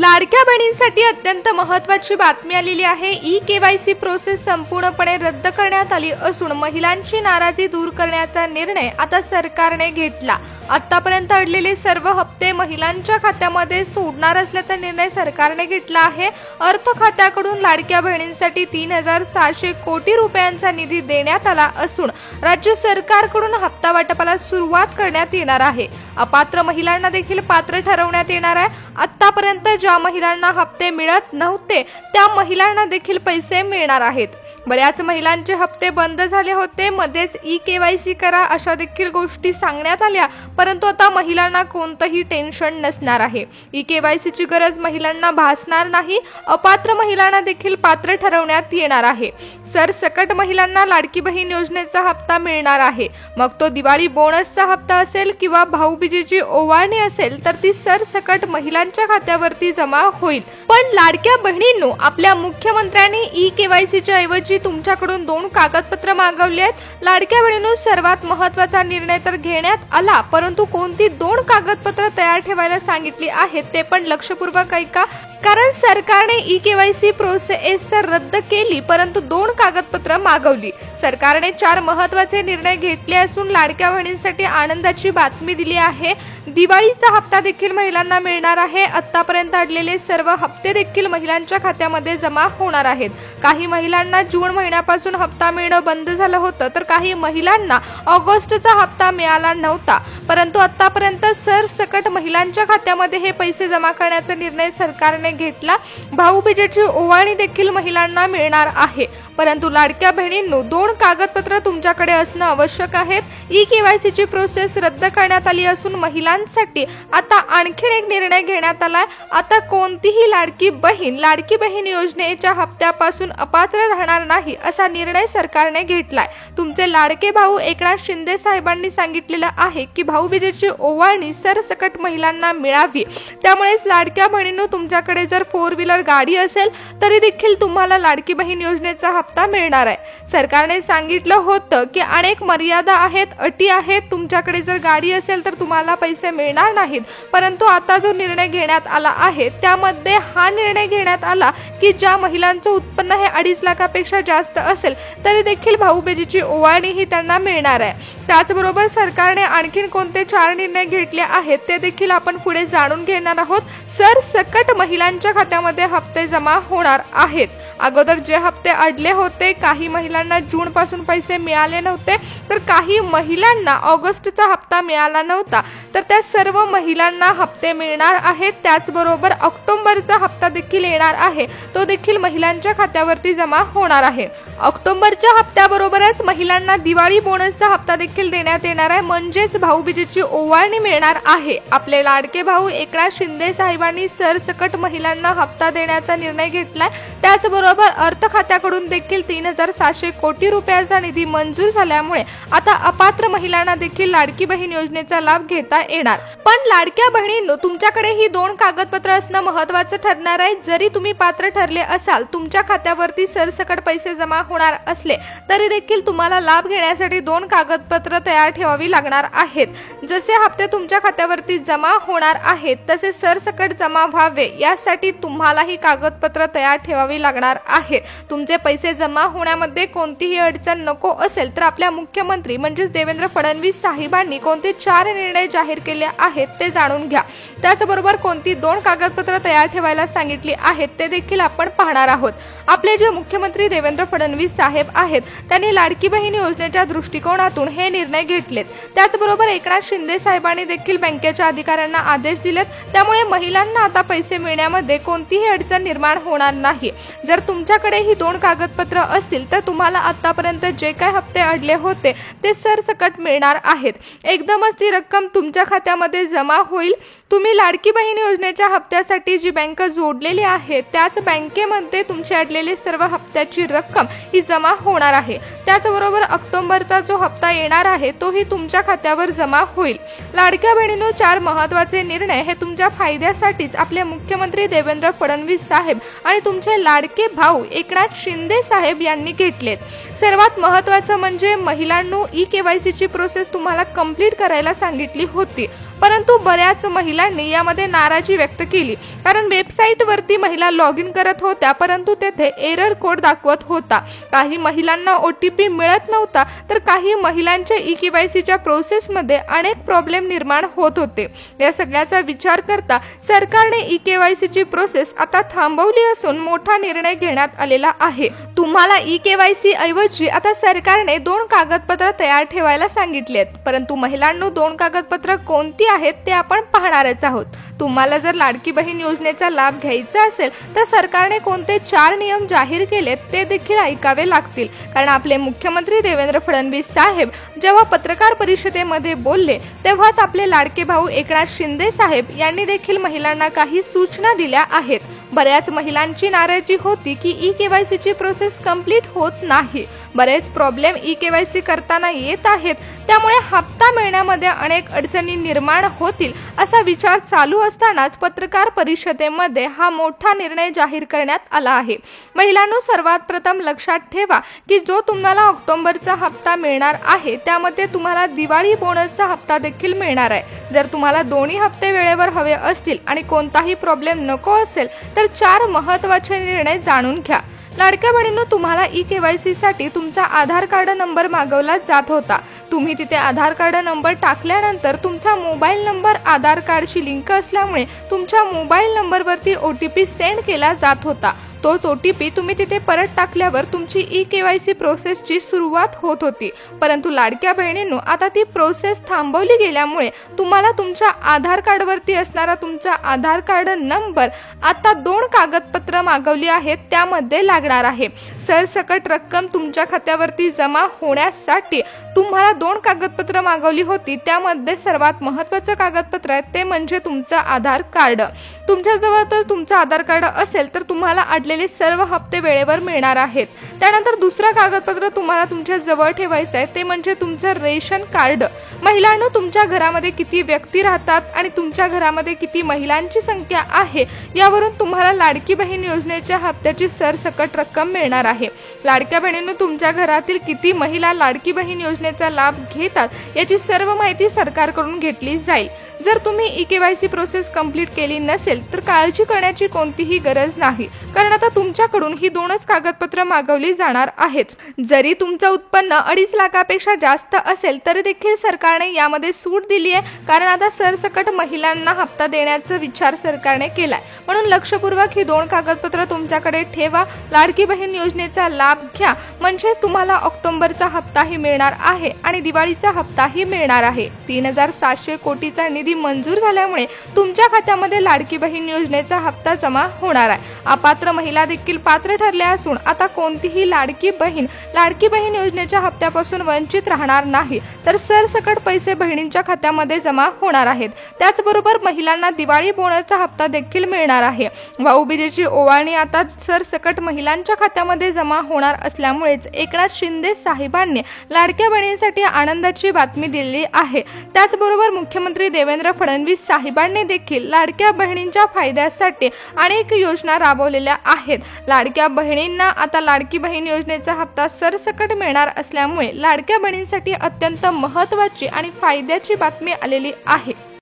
लाडक्या बहिणींसाठी अत्यंत महत्त्वाची बातमी आलेली आहे। ई-केवायसी प्रोसेस संपूर्णपणे रद्द करण्यात आली असून महिलांची नाराजी दूर करण्याचा निर्णय आता सरकारने घेतला। आतापर्यंत अडलेले सर्व हप्ते महिलांच्या खात्यामध्ये सोडणार असल्याचा निर्णय सरकारने घेतला आहे। अर्थ खात्याकडून लाडक्या बहिणींसाठी 3600 कोटी रुपयांचा निधी देण्यात आला असून राज्य सरकारकडून हप्ता वाटपाला सुरुवात करण्यात येणार आहे। अपात्र महिलांना देखील पात्र ठरवण्यात येणार आहे। आतापर्यंत ज्या महिलांना हप्ते मिळत नव्हते त्या महिलांना देखील पैसे मिळणार आहेत। बऱ्याच महिलांचे हप्ते बंद झाले होते, मध्येच ई-केवायसी करा अशा देखील गोष्टी सांगण्यात आल्या, परंतु आता महिलांना कोणतंही टेन्शन नसणार आहे। ई-केवायसीची गरज महिलांना भासणार नाही। अपात्र महिलांना देखील पात्र ठरवण्यात येणार आहे। सरसकट महिलांना लाडकी बहीण योजनेचा हप्ता मिळणार आहे। मग तो दिवाळी बोनसचा हप्ता असेल किंवा भाऊबीजेची ओवाळणी असेल तर ती सरसकट महिलांच्या खात्यावरती जमा होईल। पण लाडक्या बहिणींनो, आपल्या मुख्यमंत्र्यांनी ई-केवायसीच्या ऐवजी तुमच्याकडून 2 कागदपत्र मागवली आहेत। लाडक्या बहिणींनो, सर्वात महत्त्वाचा निर्णय तर घेण्यात आला, परंतु कोणती 2 कागदपत्र तयार ठेवायला सांगितली आहेत ते पण लक्षपूर्वक ऐका, कारण सरकारने ई-केवायसी प्रोसेस तर रद्द केली, परंतु 2 कागदपत्र मागवली। सरकारने 4 महत्त्वाचे निर्णय घेतले असून लाडक्या बहिणींसाठी आनंदाची बातमी दिली आहे। दिवाळीचा हप्ता देखील महिलांना मिळणार आहे। आतापर्यंत अडलेले सर्व हप्ते देखील महिलांच्या खात्यामध्ये जमा होणार आहेत। काही महिलांना जून महिन्यापासून हप्ता मिळणं बंद झालं होतं, तर काही महिलांना ऑगस्टचा हप्ता मिळाला नव्हता, परंतु आतापर्यंत सरसकट महिलांच्या खात्यामध्ये हे पैसे जमा करण्याचा निर्णय सरकारने घेतला। भाऊबीजेची ओवाळणी देखील महिलांना मिळणार आहे, परंतु लाडक्या बहिणींनो, 2 कागदपत्र तुमच्याकडे असणं आवश्यक आहे। ई-केवायसीची प्रोसेस रद्द करण्यात आली असून महिलांसाठी आता आणखीन एक निर्णय घेण्यात आलाय। आता कोणतीही लाडकी बहीण योजनेच्या हप्त्यापासून अपात्र राहणार नाही असा निर्णय सरकारने घेतलाय। तुमचे लाडके भाऊ एकनाथ शिंदे साहेबांनी सांगितलेलं आहे की भाऊबीजेची ओवाळणी सरसकट महिलांना मिळावी, त्यामुळेच लाडक्या बहिणींनो, तुमच्याकडे जर 4 व्हीलर गाडी असेल तरी देखील तुम्हाला लाडकी बहीण योजनेचा हप्ता मिळणार आहे। सरकारने सांगितलं होतं की अनेक मर्यादा आहेत, अटी आहेत, तुमच्याकडे जर गाडी असेल तर तुम्हाला पैसे मिळणार नाहीत, परंतु आता जो निर्णय घेण्यात आला आहे त्यामध्ये हा निर्णय घेण्यात आला की ज्या महिलांचं उत्पन्न हे 2.5 लाखापेक्षा जास्त असेल तरी देखील भाऊबीजेची ओवाळणी ही त्यांना मिळणार आहे। त्याचबरोबर सरकारने आणखीन कोणते 4 निर्णय घेतले आहेत ते देखील आपण पुढे जाणून घेणार आहोत। सरसकट महिलांच्या खात्यामध्ये हप्ते जमा होणार आहेत। अगोदर जे हप्ते अडले होते, काही महिलांना जून पासून पैसे मिळाले नव्हते, तर काही महिलांना ऑगस्टचा हप्ता मिळाला नव्हता, तर त्या सर्व महिलांना हप्ते मिळणार आहेत। त्याचबरोबर ऑक्टोबरचा हप्ता देखील येणार आहे, तो देखील महिलांच्या खात्यावरती जमा होणार आहे। ऑक्टोबरच्या हप्त्याबरोबरच महिलांना दिवाळी बोनसचा हप्ता देखील देण्यात येणार आहे, म्हणजेच भाऊबीजेची ओवाळणी मिळणार आहे। आपले लाडके भाऊ एकनाथ शिंदे साहेबांनी सरसकट महिलांना हप्ता देण्याचा निर्णय घेतलाय। त्याचबरोबर अर्थ खात्याकडून देखील 3600 कोटी रुपयाचा निधी मंजूर झाल्यामुळे आता अपात्र महिलांना देखील लाडकी बहीण योजनेचा लाभ घेता येणार। पण लाडक्या बहिणींनो, तुमच्याकडे ही 2 कागदपत्र असणं महत्त्वाचं ठरणार आहे। जरी तुम्ही पात्र ठरले असाल, तुमच्या खात्यावरती सरसकट पैसे जमा होणार असले तरी देखील तुम्हाला लाभ घेण्यासाठी 2 कागदपत्र तयार ठेवावी लागणार आहेत। जसे हप्ते तुमच्या खात्यावरती जमा होणार आहेत तसे सरसकट जमा व्हावे यासाठी तुम्हाला ही कागदपत्र तयार ठेवावी लागणार आहेत। तुमचे पैसे जमा होण्यामध्ये कोणतीही अडचण नको असेल तर आपल्या मुख्यमंत्री म्हणजेच देवेंद्र फडणवीस साहेबांनी कोणते 4 निर्णय जाहीर केले आहेत ते जाणून घ्या। त्याचबरोबर कोणती 2 कागदपत्र तयार ठेवायला सांगितली आहेत ते देखील आपण पाहणार आहोत। आपले जे मुख्यमंत्री देवेंद्र फडणवीस साहेब आहेत त्यांनी लाडकी बहीण योजनेच्या दृष्टिकोनातून हे निर्णय घेतलेत। त्याचबरोबर एकनाथ शिंदे साहेबांनी देखील बँकेच्या अधिकाऱ्यांना आदेश दिलेत, त्यामुळे महिलांना आता पैसे मिळण्यामध्ये कोणतीही अडचण निर्माण होणार नाही। जर तुमच्याकडे ही 2 कागदपत्र असतील तर तुम्हाला आतापर्यंत जे काही हप्ते अडले होते ते सरसकट मिळणार आहेत। एकदमच ती रक्कम तुमच्या खात्यामध्ये जमा होईल। तुम्ही लाडकी बहीण योजनेच्या हप्त्यासाठी जी बँक जोडलेली आहे त्याच बँकेमध्ये तुमचे अडलेले सर्व हप्त्याची रक्कम ही जमा होणार आहे। त्याचबरोबर ऑक्टोबरचा जो हप्ता येणार आहे तोही तुमच्या खात्यावर जमा होईल। लाडक्या बहिणींनो, 4 महत्त्वाचे निर्णय हे तुमच्या फायद्यासाठीच आपले मुख्यमंत्री देवेंद्र फडणवीस साहेब आणि तुमचे लाडके भाऊ एकनाथ शिंदे साहेब यांनी घेतलेत। सर्वात महत्त्वाचं म्हणजे महिलांनो, ई-केवायसीची प्रोसेस तुम्हाला कंप्लीट करायला सांगितली होती, परंतु बऱ्याच महिलांनी यामध्ये नाराजी व्यक्त केली, कारण वेबसाईटवरती महिला लॉग इन करत होत्या परंतु तेथे एरर कोड दाखवत होता. काही महिलांना OTP मिळत नव्हता, तर काही महिलांच्या ई-केवायसीच्या प्रोसेसमध्ये अनेक प्रॉब्लेम निर्माण होत होते. या सगळ्याचा विचार करता सरकारने ई-केवायसीची प्रोसेस आता थांबवली असून मोठा निर्णय घेण्यात आलेला आहे. तुम्हाला ई-केवायसी ऐवजी आता सरकारने 2 कागदपत्र तयार ठेवायला सांगितलेत, परंतु महिलांनो 2 कागदपत्र कोणती आहेत ते आपण पाहणारच आहोत. तुम्हाला जर लाडकी बहीण योजनेचा लाभ घ्यायचा असेल तर सरकारने कोणते 4 नियम जाहीर केलेत ते देखील ऐकावे लागतील, कारण आपले मुख्यमंत्री देवेंद्र फडणवीस साहेब जेव्हा पत्रकार परिषदेमध्ये बोलले तेव्हाच आपले लाडके भाऊ एकनाथ शिंदे साहेब यांनी देखील महिलांना काही सूचना दिल्या आहेत. बऱ्याच महिलांची नाराजी होती की ई-केवायसीची प्रोसेस कंप्लीट होत नाही. बरेच प्रॉब्लेम ई-केवायसी करताना येत आहेत, त्यामुळे हप्ता मिळण्यामध्ये अनेक अडचणी निर्माण होतील असा विचार चालू असतानाच पत्रकार परिषदेमध्ये हा मोठा निर्णय जाहीर करण्यात आला आहे. महिलांनो, सर्वात प्रथम लक्षात ठेवा की जो तुम्हाला ऑक्टोबरचा हप्ता मिळणार आहे त्यामध्ये तुम्हाला दिवाळी बोनसचा हप्ता देखील मिळणार आहे. जर तुम्हाला दोन्ही हप्ते वेळेवर हवे असतील आणि कोणताही प्रॉब्लेम नको असेल तर 4 महत्त्वाचे निर्णय जाणून घ्या. लाडक्या बहिणींनो, तुम्हाला ई-केवायसी साठी तुमचा आधार कार्ड नंबर मागवला जात होता. तुम्ही तिथे आधार कार्ड नंबर टाकल्यानंतर तुमचा मोबाईल नंबर आधार कार्डशी लिंक असल्यामुळे तुमच्या मोबाईल नंबरवरती OTP सेंड केला जात होता. तोच OTP तुम्ही तिथे परत टाकल्यावर तुमची ई-केवायसी प्रोसेसची सुरुवात होत होती. परंतु लाडक्या बहिणींनो, आता ती प्रोसेस थांबवली गेल्यामुळे तुम्हाला तुमच्या आधार कार्डवरती असणारा तुमचा आधार कार्ड नंबर आता 2 कागदपत्र मागवली आहेत त्यामध्ये लागणार आहे. सरसकट रक्कम तुमच्या खात्यावरती जमा होण्यासाठी तुम्हाला 2 कागदपत्र मागवली होती. त्यामध्ये सर्वात महत्त्वाचं कागदपत्र आहे ते म्हणजे तुमचं आधार कार्ड. तुमच्याजवळ तर तुमचं आधार कार्ड असेल तर तुम्हाला अडलेले सर्व हप्ते वेळेवर मिळणार आहेत. त्यानंतर दुसरं कागदपत्र तुम्हाला तुमच्या जवळ ठेवायचं आहे ते म्हणजे तुमचं रेशन कार्ड. महिलांनो, तुमच्या घरामध्ये किती व्यक्ती राहतात आणि तुमच्या घरामध्ये किती महिलांची संख्या आहे यावरून तुम्हाला लाडकी बहीण योजनेच्या हप्त्याची सरसकट रक्कम मिळणार आहे. लाडक्या बहिणींनो, तुमच्या घरातील किती महिला लाडकी बहीण योजनेचा लाभ घेतात याची सर्व माहिती सरकारकडून घेतली जाईल. जर तुम्ही ई-केवायसी प्रोसेस कंप्लीट केली नसेल तर काळजी करण्याची कोणतीही गरज नाही, कारण आता तुमच्याकडून ही 2च कागदपत्र मागवली जाणार आहेत. जरी तुमचं उत्पन्न 2.5 लाखापेक्षा जास्त असेल तरी देखील सरकारने यामध्ये सूट दिली आहे, कारण आता सरसकट महिलांना हप्ता देण्याचा विचार सरकारने केलाय. म्हणून लक्षपूर्वक ही 2 कागदपत्र तुमच्याकडे ठेवा. लाडकी बहीण योजनेचा लाभ घ्या, म्हणजेच तुम्हाला ऑक्टोबरचा हप्ताही मिळणार आहे आणि दिवाळीचा हप्ताही मिळणार आहे. 3,700 कोटीचा निधी मंजूर झाल्यामुळे तुमच्या खात्यामध्ये लाडकी बहीण योजनेचा हप्ता जमा होणार आहे. अपात्र महिला देखील पात्र ठरल्या असून आता कोणतीही लाडकी बहीण योजनेच्या हप्त्यापासून वंचित राहणार नाही, तर सरसकट पैसे बहिणींच्या खात्यामध्ये जमा होणार आहेत. त्याचबरोबर महिलांना दिवाळी बोनसचा हप्ता देखील मिळणार आहे. भाऊबीजेची ओवाळणी आता सरसकट महिलांच्या खात्यामध्ये जमा होणार असल्यामुळेच एकनाथ शिंदे साहेबांनी लाडक्या बहिणींसाठी आनंदाची बातमी दिली आहे. त्याचबरोबर मुख्यमंत्री देवेंद्र फडणवीस साहेबांनी देखील लाडक्या बहिणींच्या फायद्यासाठी अनेक योजना राबवलेल्या आहेत. लाडक्या बहिणींना आता लाडकी बहीण योजनेचा हप्ता सरसकट मिळणार असल्यामुळे लाडक्या बहिणींसाठी अत्यंत महत्त्वाची आणि फायद्याची बातमी आलेली आहे.